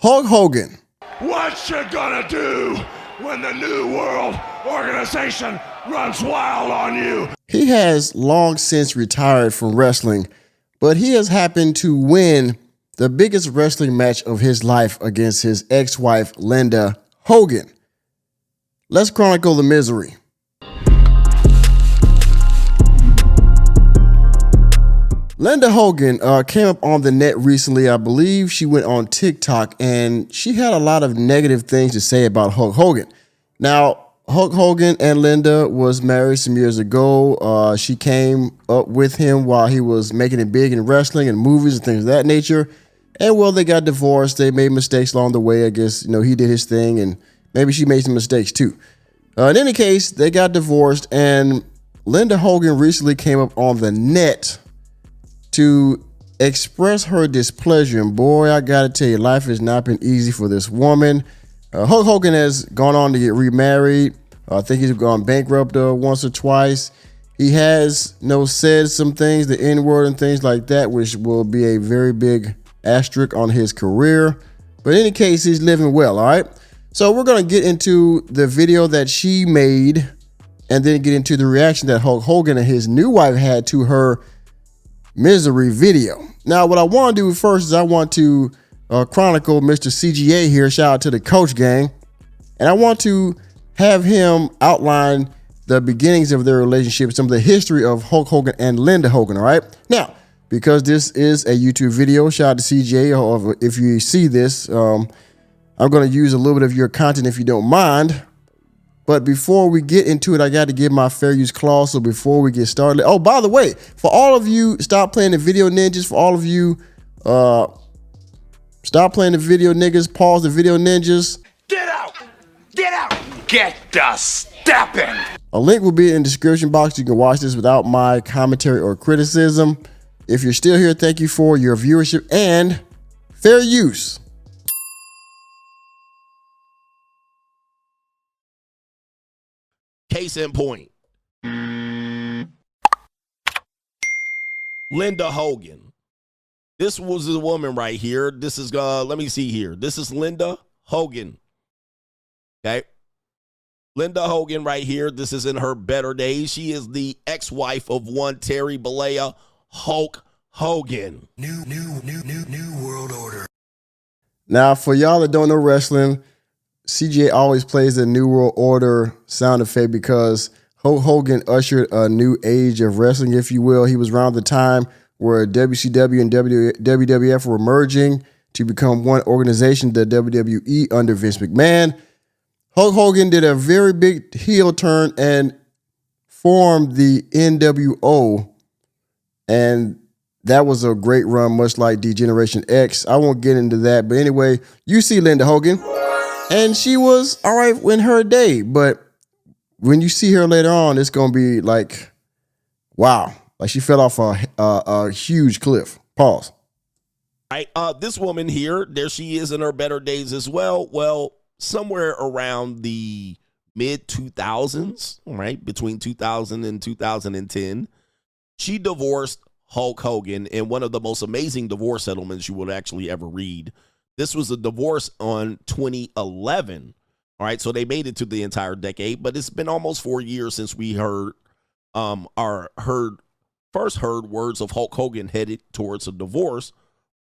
Hulk Hogan. What you gonna do when the New World Organization runs wild on you? He has long since retired from wrestling, but he has happened to win the biggest wrestling match of his life against his ex-wife, Linda Hogan. Let's chronicle the misery. Linda Hogan came up on the net recently. I believe she went on TikTok and she had a lot of negative things to say about Hulk Hogan. Now, Hulk Hogan and Linda was married some years ago. She came up with him while he was making it big in wrestling and movies and things of that nature. And well, they got divorced. They made mistakes along the way. I guess, he did his thing and maybe she made some mistakes too. In any case, they got divorced and Linda Hogan recently came up on the net to express her displeasure. And boy, I gotta tell you, life has not been easy for this woman. Hulk Hogan has gone on to get remarried. I think he's gone bankrupt once or twice. He has said some things, the N-word and things like that, which will be a very big asterisk on his career. But in any case, he's living well, all right? So we're gonna get into the video that she made and then get into the reaction that Hulk Hogan and his new wife had to her misery video. Now, what I want to do first is I want to chronicle Mr. CGA here. Shout out to the Coach Gang. And I want to have him outline the beginnings of their relationship, some of the history of Hulk Hogan and Linda Hogan, all right? Now, because this is a YouTube video, shout out to CGA. If you see this, I'm going to use a little bit of your content if you don't mind. But before we get into it, I got to give my fair use clause. So before we get started, oh, by the way, for all of you, stop playing the video ninjas. For all of you, stop playing the video niggas. Pause the video ninjas. Get out! Get out! Get the stepping! A link will be in the description box. You can watch this without my commentary or criticism. If you're still here, thank you for your viewership and fair use. Case in point, Linda Hogan. This was the woman right here. This is, let me see here. This is Linda Hogan. Okay. Linda Hogan right here. This is in her better days. She is the ex-wife of one Terry Bollea, Hulk Hogan. New world order. Now, for y'all that don't know wrestling, CJ always plays the New World Order sound effect because Hulk Hogan ushered a new age of wrestling, if you will. He was around the time where WCW and WWF were merging to become one organization, the WWE, under Vince McMahon. Hulk Hogan did a very big heel turn and formed the NWO. And that was a great run, much like D-Generation X. I won't get into that. But anyway, you see Linda Hogan. And she was all right in her day, but when you see her later on, it's going to be like, wow, like she fell off a huge cliff. Pause. Right, this woman here, there she is in her better days as well. Well, somewhere around the mid-2000s, right, between 2000 and 2010, she divorced Hulk Hogan in one of the most amazing divorce settlements you would actually ever read. This was a divorce on 2011. All right, so they made it to the entire decade, but it's been almost 4 years since we heard first heard words of Hulk Hogan headed towards a divorce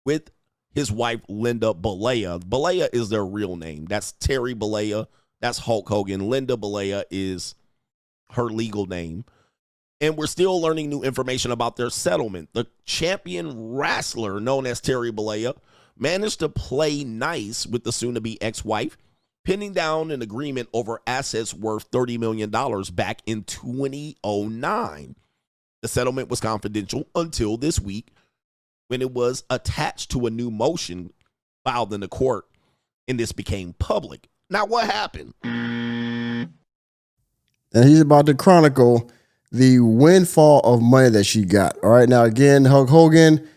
with his wife Linda Bollea. Bollea is their real name. That's Terry Bollea. That's Hulk Hogan. Linda Bollea is her legal name. And we're still learning new information about their settlement. The champion wrestler known as Terry Bollea managed to play nice with the soon-to-be ex-wife, pinning down an agreement over assets worth $30 million back in 2009. The settlement was confidential until this week when it was attached to a new motion filed in the court, and this became public. Now, what happened? And he's about to chronicle the windfall of money that she got. All right, now again, Hulk Hogan,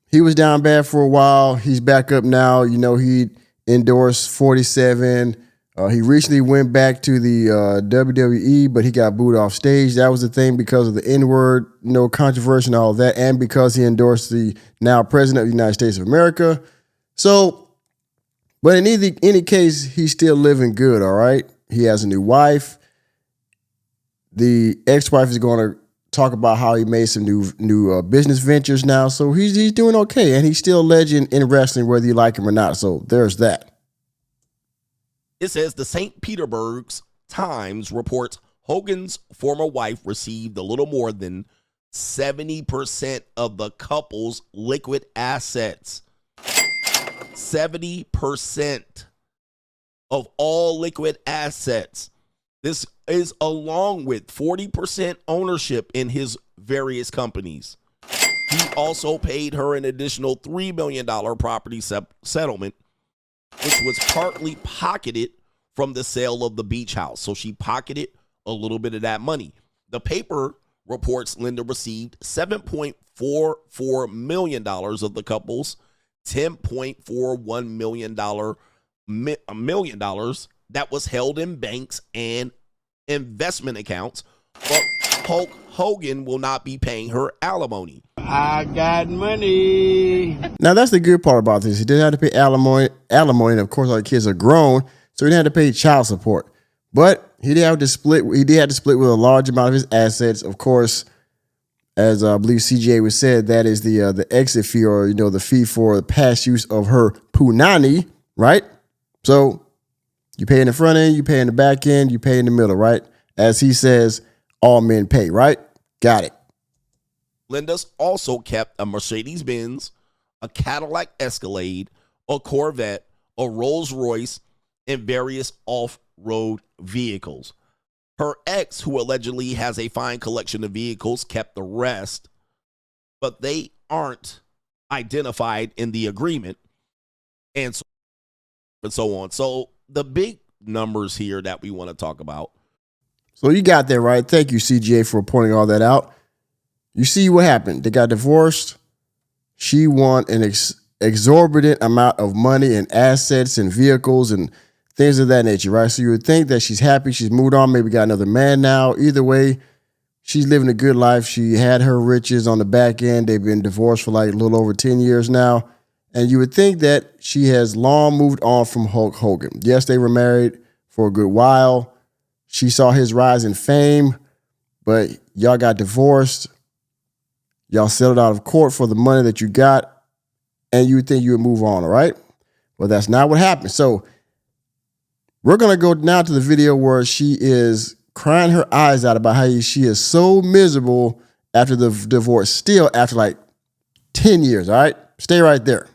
he was down bad for a while. He's back up now. He endorsed 47. He recently went back to the WWE, but he got booed off stage. That was the thing because of the N-word, controversy and all that, and because he endorsed the now president of the United States of America. So But in any case, he's still living good, all right? He has a new wife. The ex-wife is going to talk about how he made some new business ventures now. So he's doing okay, and he's still a legend in wrestling, whether you like him or not. So there's that. It says the St. Petersburg Times reports Hogan's former wife received a little more than 70% of the couple's liquid assets. 70% of all liquid assets. This is along with 40% ownership in his various companies. He also paid her an additional $3 million property settlement, which was partly pocketed from the sale of the beach house. So she pocketed a little bit of that money. The paper reports Linda received $7.44 million of the couple's $10.41 million that was held in banks and investment accounts, but Hulk Hogan will not be paying her alimony. I got money. Now, that's the good part about this. He didn't have to pay alimony, and of course, our kids are grown, so he didn't have to pay child support. But he did have to split. He did have to split with a large amount of his assets. Of course, as I believe CJ was said, that is the exit fee, or the fee for the past use of her punani, right? So you pay in the front end, you pay in the back end, you pay in the middle, right? As he says, all men pay, right? Got it. Linda's also kept a Mercedes-Benz, a Cadillac Escalade, a Corvette, a Rolls-Royce, and various off-road vehicles. Her ex, who allegedly has a fine collection of vehicles, kept the rest, but they aren't identified in the agreement, and so on. So the big numbers here that we want to talk about. So you got that right. Thank you, CJ, for pointing all that out. You see what happened. They got divorced. She won an exorbitant amount of money and assets and vehicles and things of that nature, right? So you would think that she's happy. She's moved on, maybe got another man now. Either way, she's living a good life. She had her riches on the back end. They've been divorced for like a little over 10 years now. And you would think that she has long moved on from Hulk Hogan. Yes, they were married for a good while. She saw his rise in fame, but y'all got divorced. Y'all settled out of court for the money that you got, and you would think you would move on, all right? Well, that's not what happened. So we're going to go now to the video where she is crying her eyes out about how she is so miserable after the divorce, still after like 10 years, all right? Stay right there.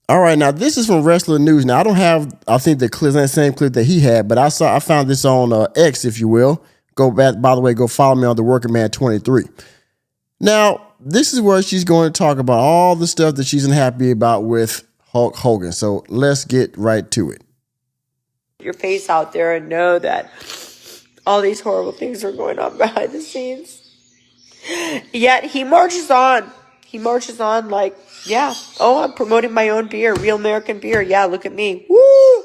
All right, now this is from Wrestling News. Now I don't have, I think the same clip that he had, but I found this on X, if you will. Go back, by the way, go follow me on the Working Man 23. Now, this is where she's going to talk about all the stuff that she's unhappy about with Hulk Hogan. So let's get right to it. Your face out there and know that all these horrible things are going on behind the scenes. Yet he marches on. He marches on like, yeah, oh, I'm promoting my own beer, real American beer. Yeah, look at me. Woo!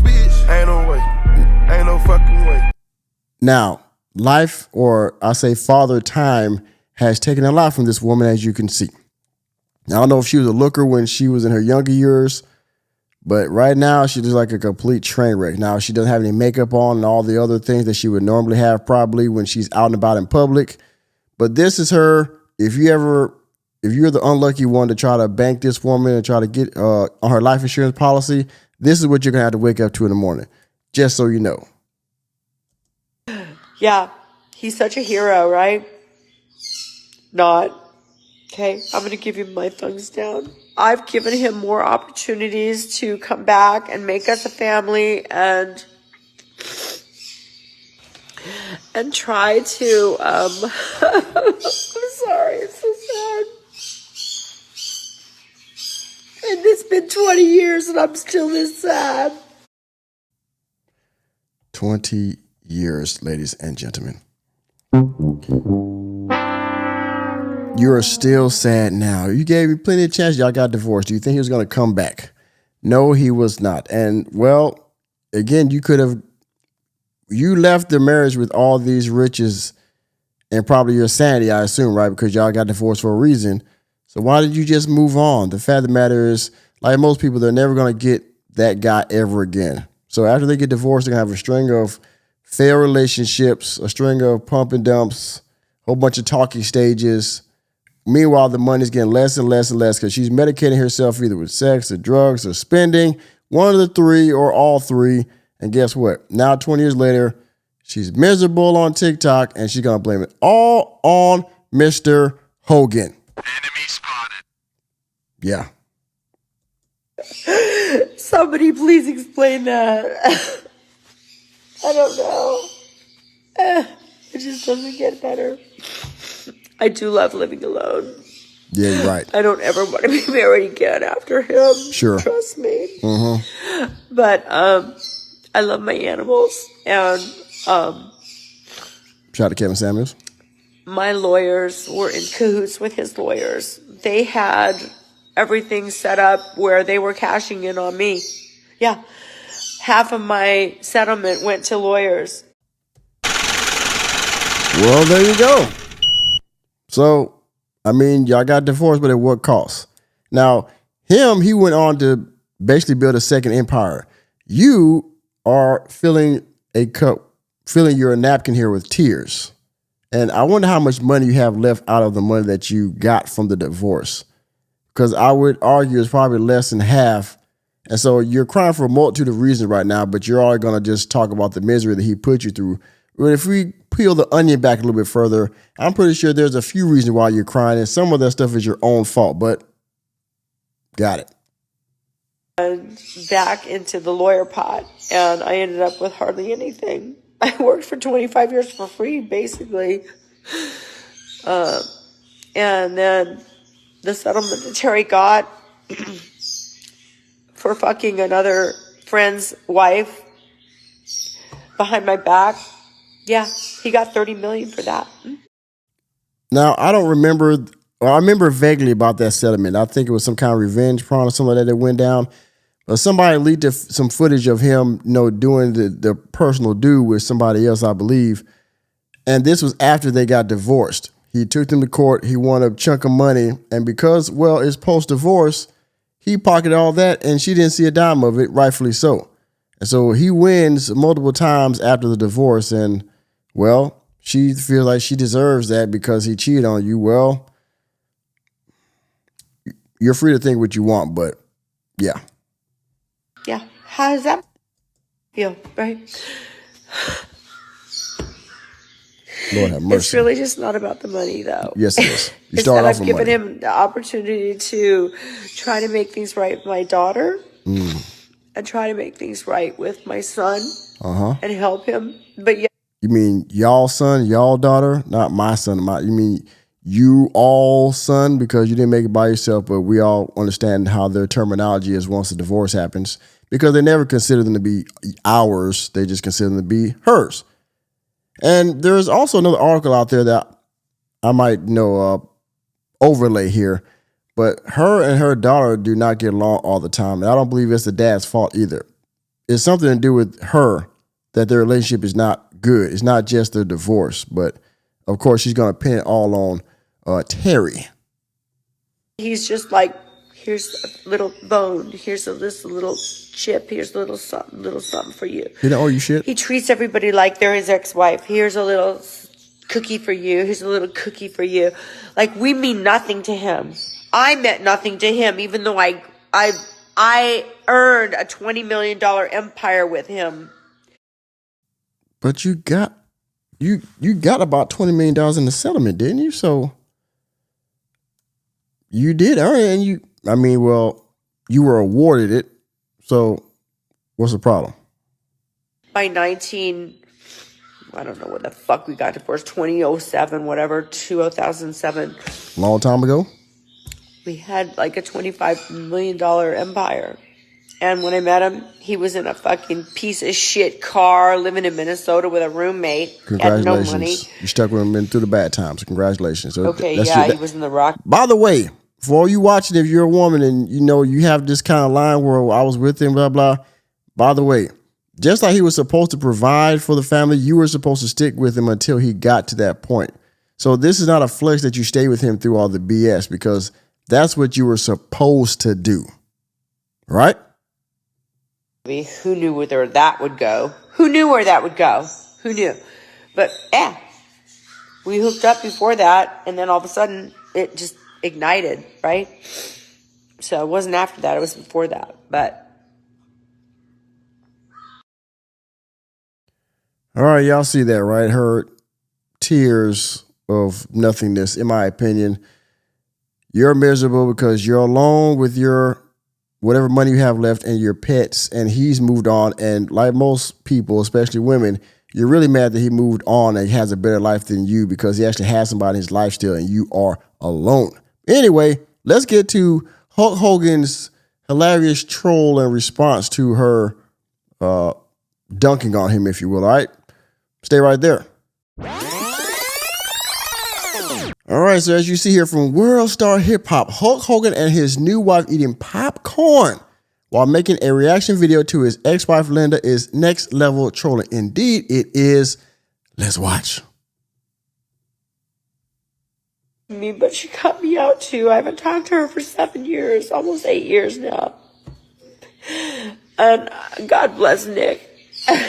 Bitch, ain't no way. Ain't no fucking way. Now, life, or I say father time, has taken a lot from this woman, as you can see. Now, I don't know if she was a looker when she was in her younger years, but right now she's just like a complete train wreck. Now, she doesn't have any makeup on and all the other things that she would normally have probably when she's out and about in public. But this is her. If you're the unlucky one to try to bank this woman and try to get on her life insurance policy, this is what you're going to have to wake up to in the morning, just so you know. Yeah, he's such a hero, right? Not. Okay, I'm going to give him my thumbs down. I've given him more opportunities to come back and make us a family and try to, I'm sorry, it's so sad. And it's been 20 years and I'm still this sad. 20 years, ladies and gentlemen. You are still sad now. You gave me plenty of chance. Y'all got divorced. Do you think he was going to come back? No, he was not. And, well, again, you left the marriage with all these riches and probably your sanity, I assume, right? Because y'all got divorced for a reason. So why did you just move on? The fact of the matter is, like most people, they're never going to get that guy ever again. So after they get divorced, they're going to have a string of failed relationships, a string of pump and dumps, a whole bunch of talking stages. Meanwhile, the money's getting less and less and less because she's medicating herself either with sex or drugs or spending, one of the three or all three. And guess what? Now, 20 years later, she's miserable on TikTok and she's going to blame it all on Mr. Hogan. Enemy spotted. Yeah. Somebody please explain that. I don't know. It just doesn't get better. I do love living alone. Yeah, you're right. I don't ever want to be married again after him. Sure. Trust me. Mm-hmm. But I love my animals. And Shout out to Kevin Samuels. my lawyers were in cahoots with his lawyers. They had everything set up where they were cashing in on me. Yeah. Half of my settlement went to lawyers. Well, there you go. So, I mean, y'all got divorced, but at what cost? Now, he went on to basically build a second empire. You are filling your napkin here with tears. And I wonder how much money you have left out of the money that you got from the divorce. Because I would argue it's probably less than half. And so you're crying for a multitude of reasons right now, but you're all going to just talk about the misery that he put you through. But if we peel the onion back a little bit further, I'm pretty sure there's a few reasons why you're crying, and some of that stuff is your own fault, but got it. Back into the lawyer pot, and I ended up with hardly anything. I worked for 25 years for free, basically. And then the settlement that Terry got for fucking another friend's wife behind my back, yeah, he got $30 million for that. Now, I don't remember, I remember vaguely about that settlement. I think it was some kind of revenge porn or something like that went down. But somebody leaked some footage of him, doing the personal do with somebody else, I believe. And this was after they got divorced. He took them to court. He won a chunk of money. And because, well, it's post-divorce, he pocketed all that and she didn't see a dime of it, rightfully so. And so he wins multiple times after the divorce. And, well, she feels like she deserves that because he cheated on you. Well, you're free to think what you want, but yeah. Yeah. How does that feel, right? Lord have mercy. It's really just not about the money, though. Yes, it is. You It's start that off I've with given money. him the opportunity to try to make things right with my daughter and try to make things right with my son and help him. But yeah. You mean y'all son, y'all daughter? Not my son. You mean you all son because you didn't make it by yourself, but we all understand how their terminology is once the divorce happens because they never consider them to be ours. They just consider them to be hers. And there's also another article out there that I might overlay here, but her and her daughter do not get along all the time. And I don't believe it's the dad's fault either. It's something to do with her that their relationship is not good. It's not just their divorce, but of course she's going to pin it all on Terry. He's just like, here's a little bone, here's this little chip, here's a little something for you. He don't owe you shit. He treats everybody like they're his ex-wife. Here's a little cookie for you. Here's a little cookie for you. Like, we mean nothing to him. I meant nothing to him, even though I earned a $20 million empire with him. But you got about $20 million in the settlement, didn't you? So you did earn it, and you were awarded it. So what's the problem? By I don't know when the fuck we got divorced, 2007, whatever, 2007. Long time ago? We had like a $25 million empire. And when I met him, he was in a fucking piece of shit car living in Minnesota with a roommate. Had no money. You stuck with him through the bad times. Congratulations. So Okay, yeah, he was in the rock. By the way, for all you watching, if you're a woman and you have this kind of line where I was with him, blah, blah. By the way, just like he was supposed to provide for the family, you were supposed to stick with him until he got to that point. So this is not a flex that you stay with him through all the BS because That's what you were supposed to do, right? Who knew where that would go? Who knew where that would go? Who knew? But yeah, we hooked up before that, and then all of a sudden it just ignited, right? So it wasn't after that, it was before that. But all right, y'all see that, right? Her tears of nothingness, in my opinion. You're miserable because you're alone with your whatever money you have left and your pets, and he's moved on. And like most people, especially women, you're really mad that he moved on and he has a better life than you because he actually has somebody in his life still and you are alone. Anyway, let's get to Hulk Hogan's hilarious troll and response to her dunking on him, if you will, all right? Stay right there. All right, so as you see here from Worldstar Hip Hop, Hulk Hogan and his new wife eating popcorn while making a reaction video to his ex-wife Linda is next level trolling. Indeed, it is. Let's watch. me, but she cut me out too. I haven't talked to her for 7 years, almost 8 years now. And God bless Nick.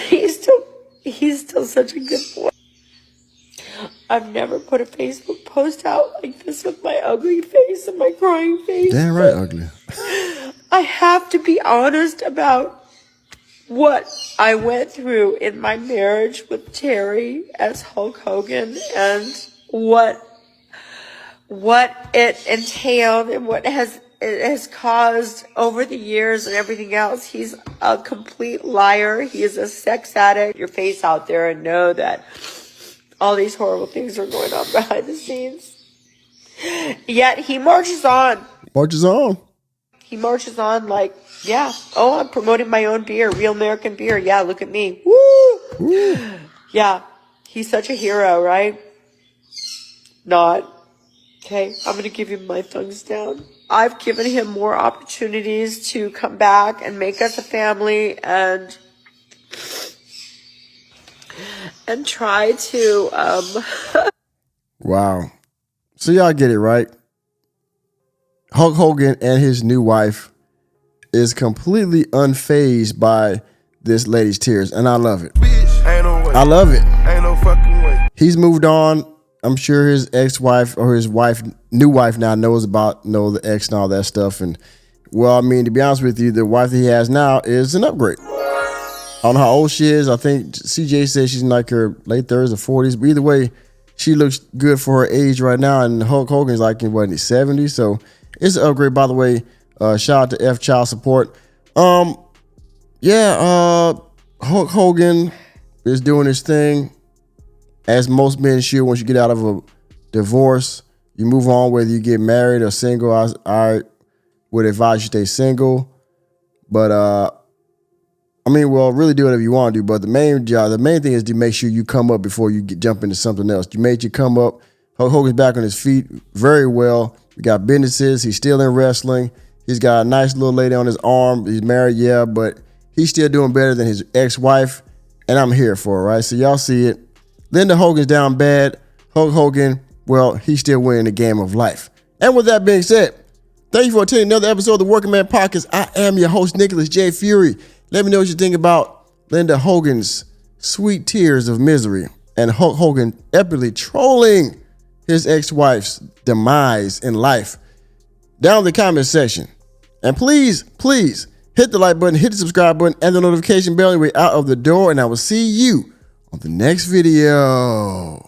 He's still such a good boy. I've never put a Facebook post out like this with my ugly face and my crying face. Damn right, ugly. I have to be honest about what I went through in my marriage with Terry as Hulk Hogan and what it entailed and what it has caused over the years and everything else. He's a complete liar. He is a sex addict. Your face out there and know that all these horrible things are going on behind the scenes. Yet he marches on. Marches on. He marches on like, yeah, oh, I'm promoting my own beer, real American beer. Yeah, look at me. Woo! Woo. Yeah, he's such a hero, right? Not. Okay, I'm going to give him my thumbs down. I've given him more opportunities to come back and make us a family and try to, Wow. So y'all get it, right? Hulk Hogan and his new wife is completely unfazed by this lady's tears, and I love it. Ain't no way. I love it. Ain't no fucking way. He's moved on. I'm sure his ex-wife or his new wife now knows the ex and all that stuff. And well, I mean, to be honest with you, the wife that he has now is an upgrade. I don't know how old she is. I think CJ says she's in like her late 30s or 40s. But either way, she looks good for her age right now. And Hulk Hogan's like in what, in his 70s. So it's an upgrade, by the way. Shout out to F Child Support. Hulk Hogan is doing his thing. As most men should, once you get out of a divorce, you move on, whether you get married or single. I would advise you stay single. But, really do whatever you want to do. But the main thing is to make sure you come up before you jump into something else. You made you come up. Hulk Hogan's back on his feet very well. We got businesses. He's still in wrestling. He's got a nice little lady on his arm. He's married, yeah, but he's still doing better than his ex-wife. And I'm here for it, right? So y'all see it. Linda Hogan's down bad. Hulk Hogan, well, he's still winning the game of life. And with that being said, thank you for attending another episode of the Working Man Podcast. I am your host, Nicholas J. Fury. Let me know what you think about Linda Hogan's sweet tears of misery and Hulk Hogan epically trolling his ex-wife's demise in life down in the comment section. And please, please hit the like button, hit the subscribe button, and the notification bell on your way out of the door. And I will see you on the next video.